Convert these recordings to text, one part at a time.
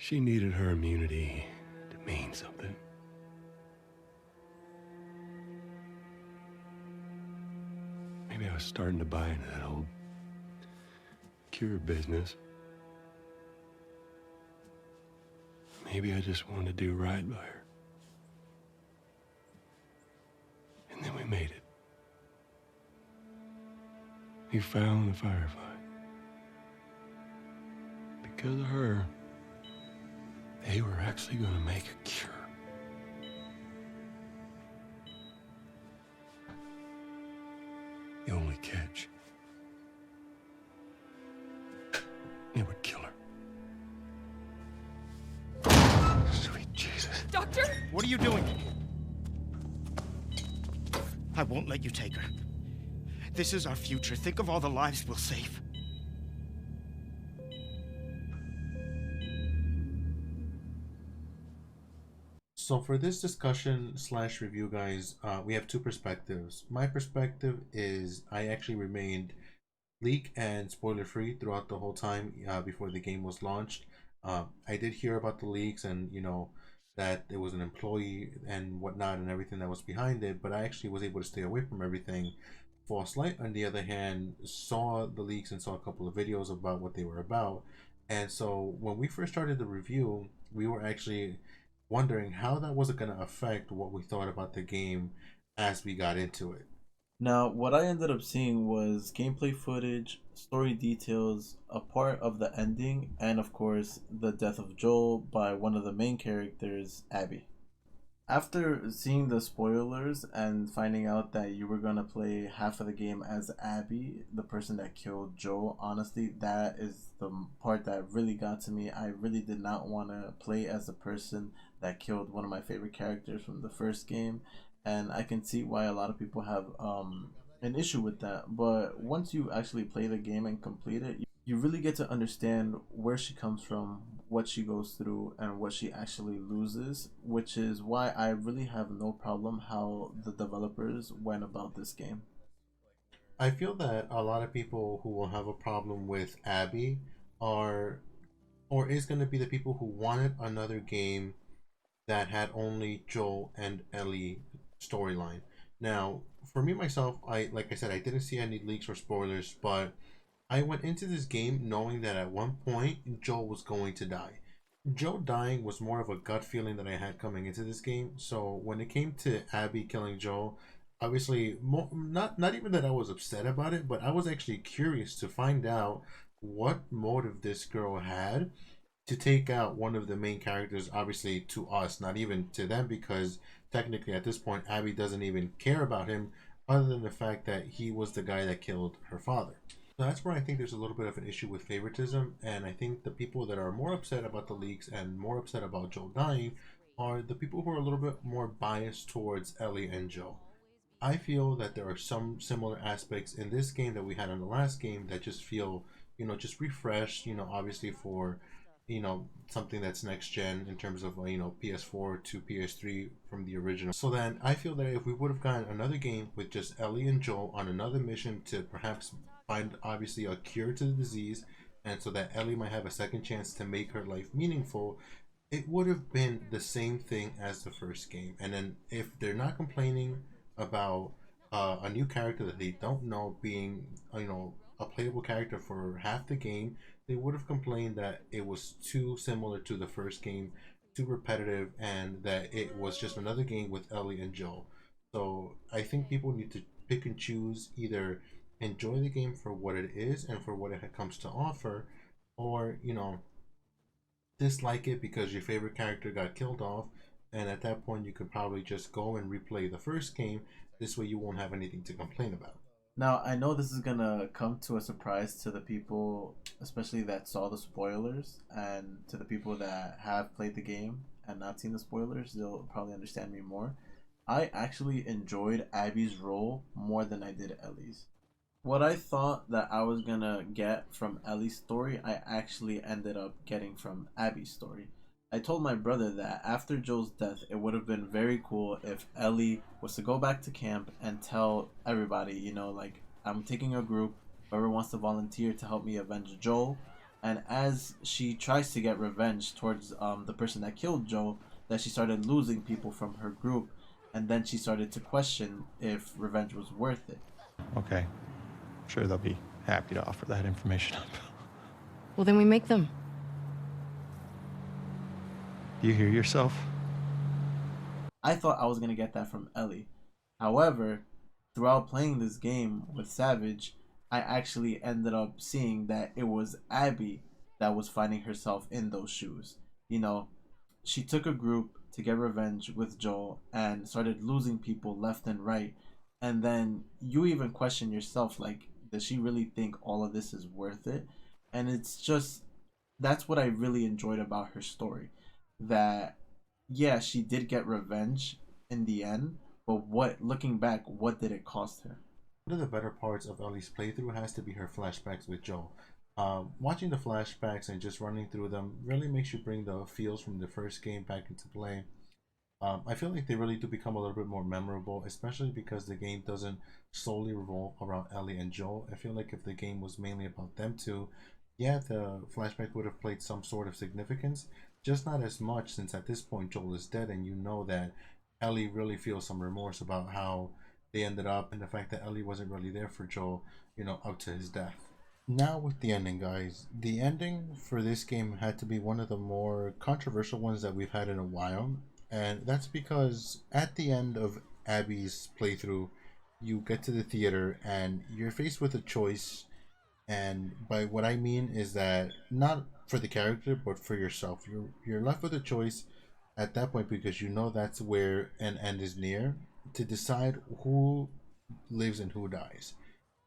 She needed her immunity to mean something. Maybe I was starting to buy into that whole cure business. Maybe I just wanted to do right by her. And then we made it. We found the firefly. Because of her, they were actually going to make a cure. The only catch, it would kill her. Sweet Jesus. Doctor? What are you doing? I won't let you take her. This is our future. Think of all the lives we'll save. So for this discussion / review, guys, we have two perspectives. My perspective is I actually remained leak and spoiler free throughout the whole time before the game was launched. I did hear about the leaks and, you know, that it was an employee and whatnot and everything that was behind it, but I actually was able to stay away from everything. Falselight, on the other hand, saw the leaks and saw a couple of videos about what they were about. And so when we first started the review, we were actually wondering how that wasn't going to affect what we thought about the game as we got into it. Now, what I ended up seeing was gameplay footage, story details, a part of the ending, and of course, the death of Joel by one of the main characters, Abby. After seeing the spoilers and finding out that you were going to play half of the game as Abby, the person that killed Joel, honestly, that is the part that really got to me. I really did not want to play as the person that killed one of my favorite characters from the first game, and I can see why a lot of people have an issue with that. But once you actually play the game and complete it, you really get to understand where she comes from, what she goes through, and what she actually loses, which is why I really have no problem how the developers went about this game. I feel that a lot of people who will have a problem with Abby are or is going to be the people who wanted another game that had only Joel and Ellie storyline. Now, for me myself, like I said, I didn't see any leaks or spoilers, but I went into this game knowing that at one point Joel was going to die. Joe dying was more of a gut feeling that I had coming into this game. So when it came to Abby killing Joel, obviously not even that I was upset about it, but I was actually curious to find out what motive this girl had to take out one of the main characters, obviously to us, not even to them, because technically at this point Abby doesn't even care about him other than the fact that he was the guy that killed her father. So that's where I think there's a little bit of an issue with favoritism, and I think the people that are more upset about the leaks and more upset about Joel dying are the people who are a little bit more biased towards Ellie and Joe. I feel that there are some similar aspects in this game that we had in the last game that just feel, you know, just refreshed, you know, obviously for, you know, something that's next gen in terms of, you know, PS4 to PS3 from the original. So then I feel that if we would have gotten another game with just Ellie and Joel on another mission to perhaps find obviously a cure to the disease, and so that Ellie might have a second chance to make her life meaningful, it would have been the same thing as the first game. And then if they're not complaining about a new character that they don't know being, you know, a playable character for half the game, they would have complained that it was too similar to the first game, too repetitive, and that it was just another game with Ellie and Joel. So I think people need to pick and choose, either enjoy the game for what it is and for what it comes to offer, or, you know, dislike it because your favorite character got killed off, and at that point you could probably just go and replay the first game. This way you won't have anything to complain about. Now, I know this is gonna come to a surprise to the people, especially that saw the spoilers, and to the people that have played the game and not seen the spoilers, they'll probably understand me more. I actually enjoyed Abby's role more than I did Ellie's. What I thought that I was gonna get from Ellie's story, I actually ended up getting from Abby's story. I told my brother that after Joel's death, it would have been very cool if Ellie was to go back to camp and tell everybody, you know, like, I'm taking a group, whoever wants to volunteer to help me avenge Joel, And as she tries to get revenge towards the person that killed Joel, that she started losing people from her group, and then she started to question if revenge was worth it. Okay. I'm sure they'll be happy to offer that information up. Well, then we make them. Do you hear yourself? I thought I was gonna get that from Ellie. However, throughout playing this game with Savage, I actually ended up seeing that it was Abby that was finding herself in those shoes. You know, she took a group to get revenge with Joel and started losing people left and right. And then you even question yourself, like, does she really think all of this is worth it? And it's just, that's what I really enjoyed about her story. That, yeah, she did get revenge in the end, but what, looking back, what did it cost her? One of the better parts of Ellie's playthrough has to be her flashbacks with Joel. Watching the flashbacks and just running through them really makes you bring the feels from the first game back into play. I feel like they really do become a little bit more memorable, especially because the game doesn't solely revolve around Ellie and Joel. I feel like if the game was mainly about them two, yeah, the flashback would have played some sort of significance, just not as much since at this point Joel is dead and you know that Ellie really feels some remorse about how they ended up and the fact that Ellie wasn't really there for Joel, up to his death. Now with the ending, guys. The ending for this game had to be one of the more controversial ones that we've had in a while. And that's because at the end of Abby's playthrough, you get to the theater and you're faced with a choice. And by what I mean is that not for the character, but for yourself. You're left with a choice at that point because you know that's where an end is near to decide who lives and who dies.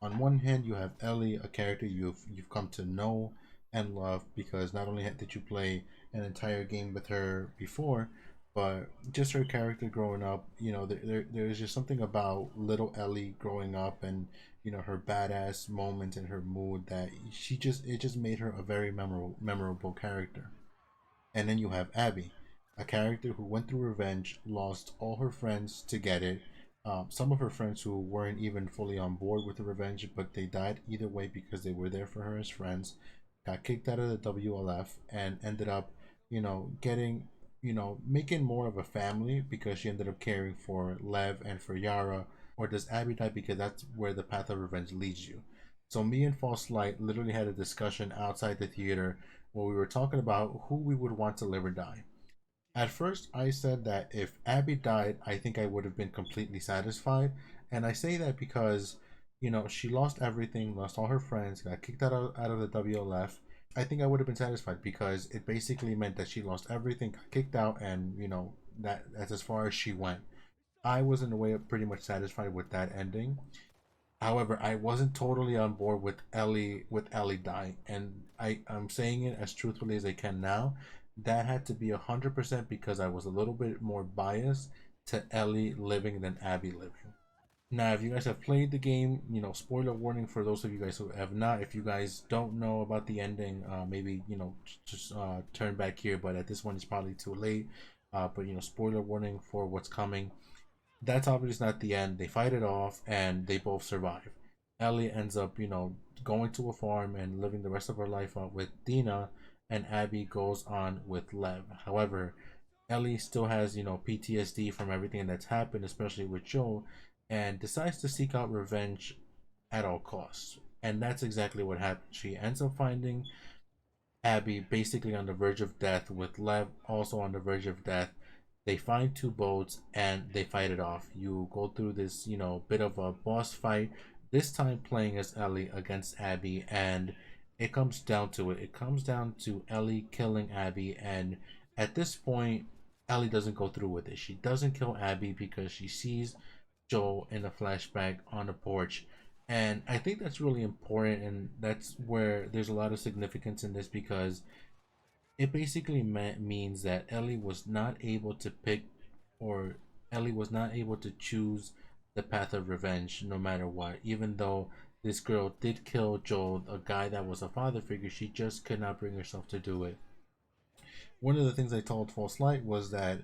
On one hand, you have Ellie, a character you've come to know and love because not only did you play an entire game with her before, but just her character growing up. There's just something about little Ellie growing up and her badass moments and her mood that it just made her a very memorable character. And then you have Abby, a character who went through revenge, lost all her friends to get it. Some of her friends who weren't even fully on board with the revenge, but they died either way because they were there for her as friends. Got kicked out of the WLF and ended up, getting, making more of a family because she ended up caring for Lev and for Yara. Or does Abby die because that's where the path of revenge leads you? So me and False Light literally had a discussion outside the theater where we were talking about who we would want to live or die. At first, I said that if Abby died, I think I would have been completely satisfied. And I say that because, she lost everything, lost all her friends, got kicked out of the WLF. I think I would have been satisfied because it basically meant that she lost everything, got kicked out, and, that's as far as she went. I was, in a way, pretty much satisfied with that ending. However, I wasn't totally on board with Ellie dying, and I'm saying it as truthfully as I can now. That had to be 100% because I was a little bit more biased to Ellie living than Abby living. Now, if you guys have played the game, spoiler warning for those of you guys who have not. If you guys don't know about the ending, maybe just turn back here. But at this one, it's probably too late. But spoiler warning for what's coming. That's obviously not the end. They fight it off and they both survive. Ellie ends up, going to a farm and living the rest of her life out with Dina, and Abby goes on with Lev. However, Ellie still has, PTSD from everything that's happened, especially with Joel, and decides to seek out revenge at all costs. And that's exactly what happened. She ends up finding Abby basically on the verge of death, with Lev also on the verge of death. They find two boats and they fight it off. You go through this, bit of a boss fight, this time playing as Ellie against Abby, and it comes down to it. It comes down to Ellie killing Abby, and at this point, Ellie doesn't go through with it. She doesn't kill Abby because she sees Joel in a flashback on the porch. And I think that's really important, and that's where there's a lot of significance in this because it basically means that Ellie was not able to pick, or Ellie was not able to choose the path of revenge no matter what. Even though this girl did kill Joel, a guy that was a father figure, she just could not bring herself to do it. One of the things I told False Light was that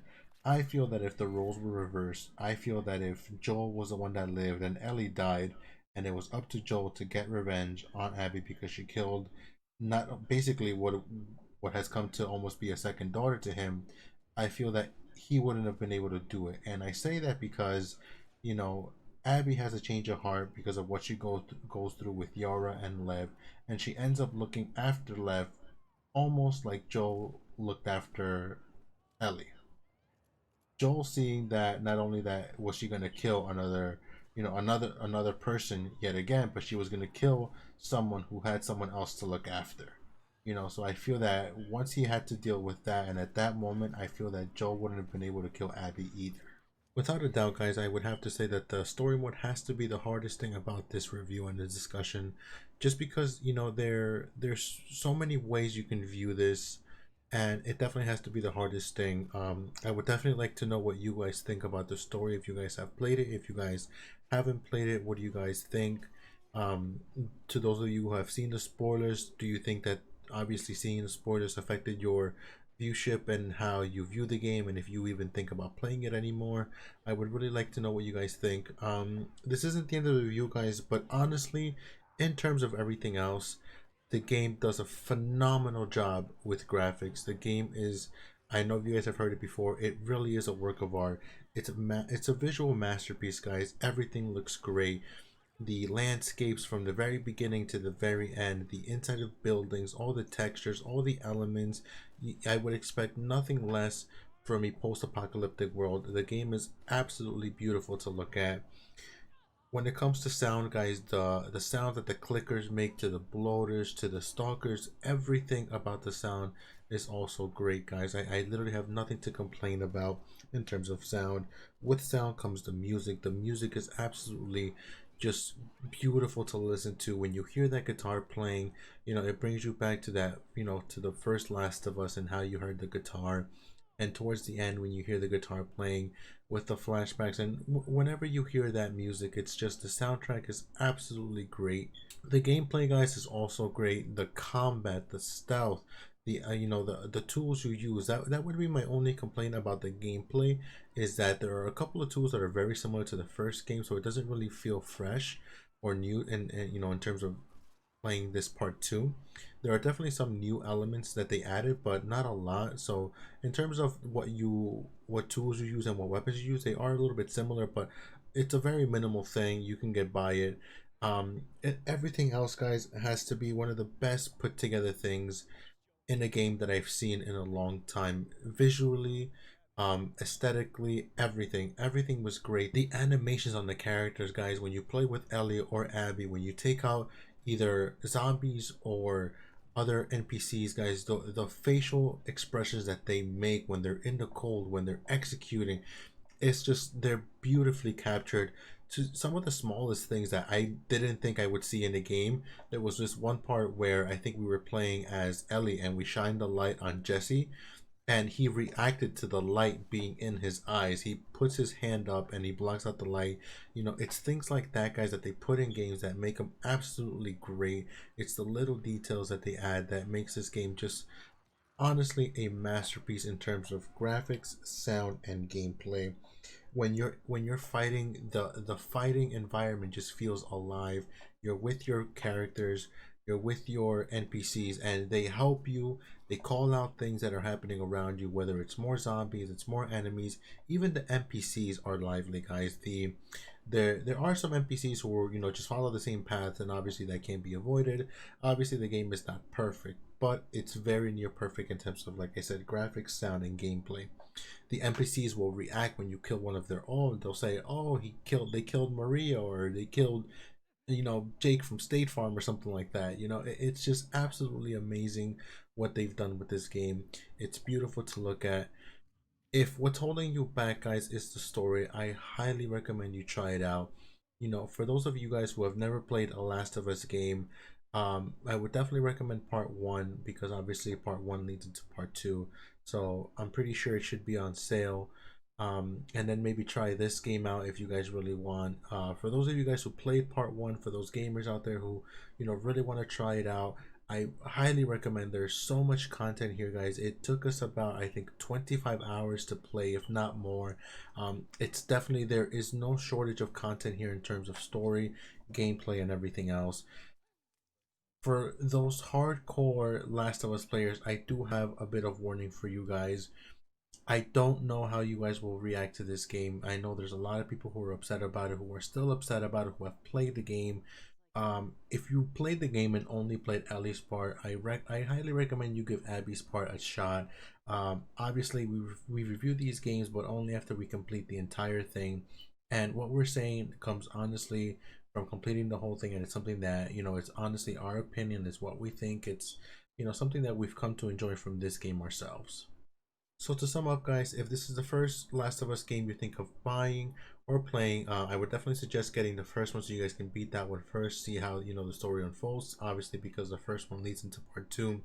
I feel that if the roles were reversed, I feel that if Joel was the one that lived and Ellie died, and it was up to Joel to get revenge on Abby because she killed not basically what has come to almost be a second daughter to him, I feel that he wouldn't have been able to do it. And I say that because, you know, Abby has a change of heart because of what she goes through with Yara and Lev, and she ends up looking after Lev almost like Joel looked after Ellie. Joel seeing that not only that was she gonna kill another, another person yet again, but she was gonna kill someone who had someone else to look after. So I feel that once he had to deal with that, and at that moment, I feel that Joel wouldn't have been able to kill Abby either. Without a doubt, guys, I would have to say that the story mode has to be the hardest thing about this review and this discussion, just because there's so many ways you can view this, and it definitely has to be the hardest thing. I would definitely like to know what you guys think about the story. If you guys have played it, if you guys haven't played it, what do you guys think? To those of you who have seen the spoilers, do you think that obviously seeing the spoilers affected your viewship and how you view the game, and if you even think about playing it anymore? I would really like to know what you guys think. This isn't the end of the review, guys, but honestly, in terms of everything else, the game does a phenomenal job with graphics. The game is, I know you guys have heard it before, it really is a work of art. It's a visual masterpiece, guys. Everything looks great. The landscapes from the very beginning to the very end, the inside of buildings, all the textures, all the elements, I would expect nothing less from a post-apocalyptic world. The game is absolutely beautiful to look at. When it comes to sound, guys, the sound that the clickers make to the bloaters to the stalkers, everything about the sound is also great, guys. I literally have nothing to complain about in terms of sound. With sound comes the music. The music is absolutely just beautiful to listen to. When you hear that guitar playing, it brings you back to that, to the first Last of Us and how you heard the guitar. And towards the end, when you hear the guitar playing with the flashbacks, and whenever you hear that music, it's just, the soundtrack is absolutely great. The gameplay, guys, is also great. The combat, the stealth, the the tools you use, that would be my only complaint about the gameplay, is that there are a couple of tools that are very similar to the first game, so it doesn't really feel fresh or new, and in terms of playing this part 2. There are definitely some new elements that they added, but not a lot. So in terms of what tools you use and what weapons you use, they are a little bit similar, but it's a very minimal thing. You can get by it. Everything else, guys, has to be one of the best put together things in a game that I've seen in a long time. Visually, aesthetically, everything was great. The animations on the characters, guys, when you play with Ellie or Abby, when you take out either zombies or other NPCs, guys, the facial expressions that they make when they're in the cold, when they're executing, it's just, they're beautifully captured to some of the smallest things that I didn't think I would see in a game. There was this one part where I think we were playing as Ellie and we shined the light on Jesse, and he reacted to the light being in his eyes. He puts his hand up and he blocks out the light. It's things like that, guys, that they put in games that make them absolutely great. It's the little details that they add that makes this game just honestly a masterpiece in terms of graphics, sound, and gameplay. When you're fighting, the fighting environment just feels alive. You're with your characters, you're with your NPCs, and they help you. They call out things that are happening around you, whether it's more zombies, it's more enemies. Even the NPCs are lively, guys. There are some NPCs who are, just follow the same path, and obviously that can't be avoided. Obviously the game is not perfect, but it's very near perfect in terms of, like I said, graphics, sound, and gameplay. The NPCs will react when you kill one of their own. They'll say, "Oh, they killed Maria, or they killed, Jake from State Farm," or something like that. It's just absolutely amazing what they've done with this game. It's beautiful to look at. If what's holding you back, guys, is the story, I highly recommend you try it out. For those of you guys who have never played a Last of Us game, I would definitely recommend part 1, because obviously part 1 leads into part 2. So I'm pretty sure it should be on sale. And then maybe try this game out if you guys really want. For those of you guys who played part 1, for those gamers out there who really want to try it out, I highly recommend. There's so much content here, guys. It took us about, I think, 25 hours to play, if not more. It's definitely, there is no shortage of content here in terms of story, gameplay, and everything else. for those hardcore Last of Us players, I do have a bit of warning for you guys. I don't know how you guys will react to this game. I know there's a lot of people who are upset about it, who are still upset about it, who have played the game. If you played the game and only played Ellie's part, I highly recommend you give Abby's part a shot. Obviously, we review these games, but only after we complete the entire thing. And what we're saying comes honestly from completing the whole thing, and it's something that, you know, it's honestly our opinion. It's what we think. It's, you know, something that we've come to enjoy from this game ourselves. So to sum up, guys, if this is the first Last of Us game you think of buying or playing, I would definitely suggest getting the first one so you guys can beat that one first, see how, you know, the story unfolds, obviously, because the first one leads into part 2.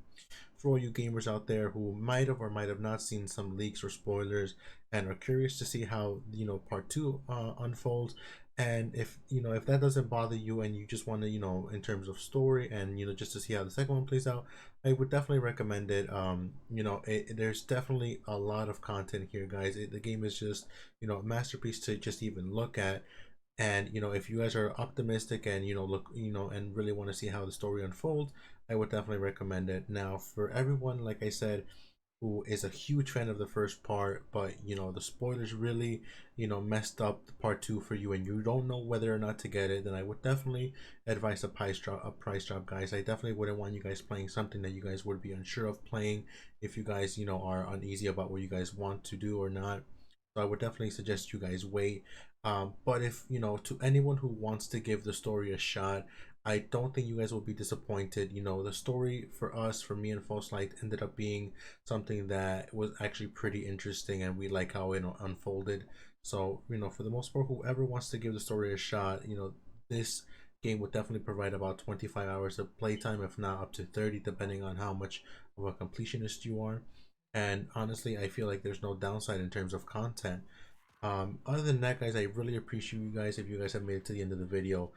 For all you gamers out there who might have or might have not seen some leaks or spoilers and are curious to see how, you know, part 2 unfolds, and if, you know, if that doesn't bother you and you just want to, you know, in terms of story and, you know, just to see how the second one plays out, I would definitely recommend it. You know, there's definitely a lot of content here, guys. The game is just, you know, a masterpiece to just even look at. And, you know, if you guys are optimistic and, you know, look, you know, and really want to see how the story unfolds, I would definitely recommend it. Now, for everyone, like I said, who is a huge fan of the first part, but, you know, the spoilers really, you know, messed up the part 2 for you and you don't know whether or not to get it, then I would definitely advise a price drop, guys. I definitely wouldn't want you guys playing something that you guys would be unsure of playing if you guys, you know, are uneasy about what you guys want to do or not. So I would definitely suggest you guys wait. But if, you know, to anyone who wants to give the story a shot, I don't think you guys will be disappointed. You know, the story for us, for me and Falselight, ended up being something that was actually pretty interesting, and we like how it unfolded. So, you know, for the most part, whoever wants to give the story a shot, you know, this game would definitely provide about 25 hours of playtime, if not up to 30, depending on how much of a completionist you are. And honestly, I feel like there's no downside in terms of content. Other than that, guys, I really appreciate you guys if you guys have made it to the end of the video.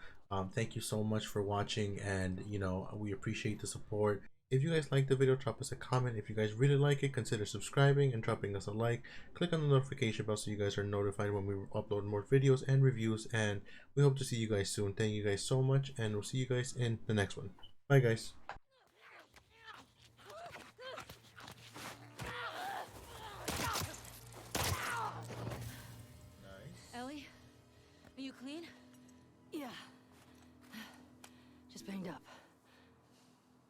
Thank you so much for watching, and, you know, we appreciate the support. If you guys like the video, drop us a comment. If you guys really like it, consider subscribing and dropping us a like. Click on the notification bell so you guys are notified when we upload more videos and reviews, and we hope to see you guys soon. Thank you guys so much, and we'll see you guys in the next one. Bye, guys.